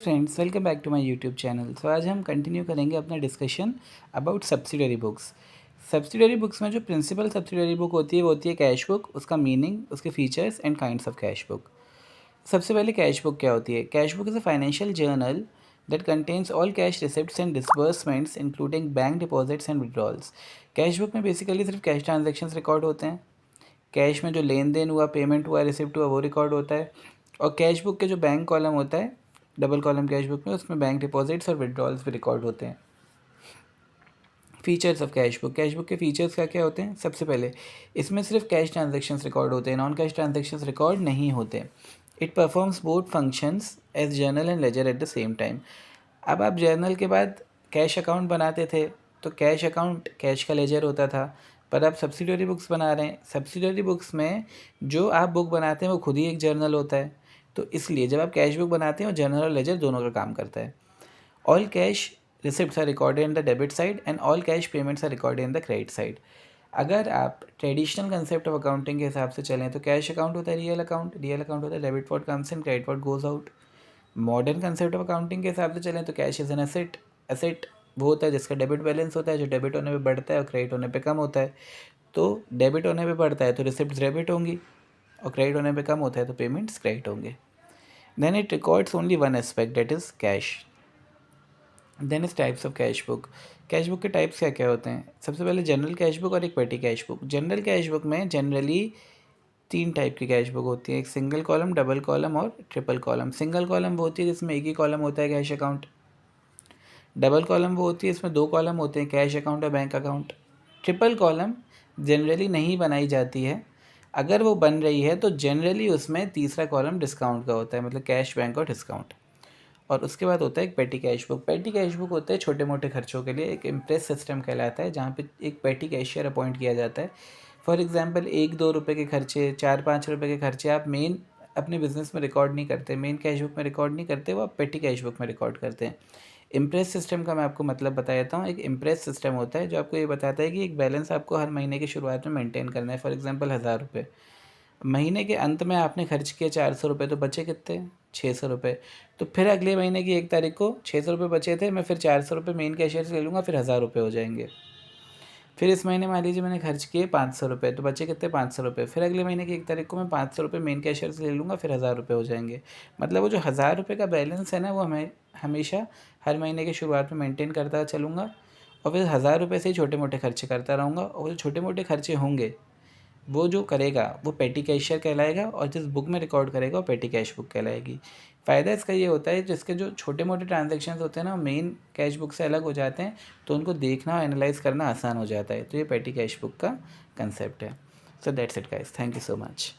Friends, welcome back to my YouTube channel. तो आज हम कंटिन्यू करेंगे अपना discussion about subsidiary books. Subsidiary books में जो प्रिंसिपल सब्सिडरी बुक होती है वो होती है कैश बुक, उसका मीनिंग, उसके features and kinds of cash book. सबसे पहले कैश बुक क्या होती है? Cash book is a financial journal that contains all cash receipts and disbursements including bank deposits and withdrawals. Cash book में basically सिर्फ cash transactions record होते हैं। Cash में जो लेन देन हुआ, पेमेंट हुआ, रिसिप्ट हुआ, वो रिकॉर्ड होता है। और कैश बुक के जो बैंक कॉलम होता है, डबल कॉलम कैश बुक में, उसमें बैंक डिपॉजिट्स और विड्रॉल्स भी रिकॉर्ड होते हैं। फीचर्स ऑफ कैश बुक के फीचर्स क्या क्या होते हैं? सबसे पहले इसमें सिर्फ कैश ट्रांजेक्शन्स रिकॉर्ड होते हैं, नॉन कैश ट्रांजेक्शन्स रिकॉर्ड नहीं होते। It performs both functions as journal and ledger at the same time. अब आप जर्नल के बाद कैश अकाउंट बनाते थे, तो कैश अकाउंट कैश का लेजर होता था। पर आप सब्सिडरी बुक्स बना रहे हैं, सब्सिडरी बुक्स में जो आप बुक बनाते हैं वो खुद ही एक जर्नल होता है। तो इसलिए जब आप कैश बुक बनाते हैं वो जर्नल और लेजर दोनों का काम करता है। All cash receipts are recorded in the debit side and all cash payments are recorded in the credit side. अगर आप ट्रेडिशनल कंसेप्ट ऑफ अकाउंटिंग के हिसाब से चलें तो कैश अकाउंट होता है रियल अकाउंट, रियल अकाउंट होता है debit what comes in, credit what goes out. Modern concept of accounting के हिसाब से चलें तो cash is an asset. Asset वो होता है जिसका डेबिट बैलेंस होता है, जो डेबिट होने पे बढ़ता है और क्रेडिट होने पे कम होता है। तो डेबिट होने पे बढ़ता है तो रिसिप्ट डेबिट होंगी, और क्रेडिट होने पे कम होता है तो पेमेंट्स क्रेडिट होंगे। Then it records only one aspect, that is cash. Then is types of cash book. Cash book के टाइप्स क्या क्या होते हैं? सबसे पहले जनरल कैश बुक और एक पेटी cash book. General cash book में जनरली 3 टाइप की कैश बुक होती है, एक सिंगल कॉलम, डबल कॉलम और ट्रिपल कॉलम। सिंगल कॉलम वो होती है जिसमें एक ही कॉलम होता है कैश अकाउंट। डबल कॉलम वो होती है इसमें 2 कॉलम होते हैं, कैश अकाउंट और bank account. Triple column generally नहीं बनाई जाती है, अगर वो बन रही है तो जनरली उसमें तीसरा कॉलम डिस्काउंट का होता है, मतलब कैश, बैंक और डिस्काउंट। और उसके बाद होता है एक पेटी कैश बुक। पेटी कैश बुक होता है छोटे मोटे खर्चों के लिए, एक इम्प्रेस सिस्टम कहलाता है, जहाँ पे एक पेटी कैशियर अपॉइंट किया जाता है। फॉर एग्जांपल 1-2 रुपये के खर्चे, 4-5 रुपये के खर्चे आप मेन अपने बिजनेस में रिकॉर्ड नहीं करते, मेन कैश बुक में रिकॉर्ड नहीं करते, वो आप पेटी कैश बुक में रिकॉर्ड करते हैं। इम्प्रेस सिस्टम का मैं आपको मतलब बता देता हूँ। एक इम्प्रेस सिस्टम होता है जो आपको ये बताता है कि एक बैलेंस आपको हर महीने की शुरुआत में मेंटेन करना है। फॉर एग्जांपल 1000 रुपये, महीने के अंत में आपने खर्च किए 400 रुपये, तो बचे कितने? 600 रुपये। तो फिर अगले महीने की 1 तारीख को 600 रुपये बचे थे, मैं फिर 400 रुपये मेन कैशियर से ले लूँगा, फिर 1000 रुपये हो जाएंगे। फिर इस महीने मान लीजिए मैंने खर्च किए 500 रुपये, तो बचे कितने? 500 रुपये। फिर अगले महीने की 1 तारीख को मैं 500 रुपये मेन कैशियर से ले लूँगा, फिर 1000 रुपये हो जाएंगे। मतलब वो जो 1000 रुपये का बैलेंस है ना, वो हमें हमेशा हर महीने की शुरुआत में मेंटेन करता चलूँगा, और फिर 1000 रुपये से ही छोटे मोटे खर्चे करता रहूँगा। और जो छोटे मोटे खर्चे होंगे वो जो करेगा वो पेटी कैशियर कहलाएगा, और जिस बुक में रिकॉर्ड करेगा वो पेटी कैश बुक कहलाएगी। फ़ायदा इसका ये होता है जिसके जो छोटे मोटे ट्रांजेक्शन्स होते हैं ना, मेन कैश बुक से अलग हो जाते हैं, तो उनको देखना और एनालाइज करना आसान हो जाता है। तो ये पेटी कैश बुक का कंसेप्ट है। So that's it guys, thank you so much.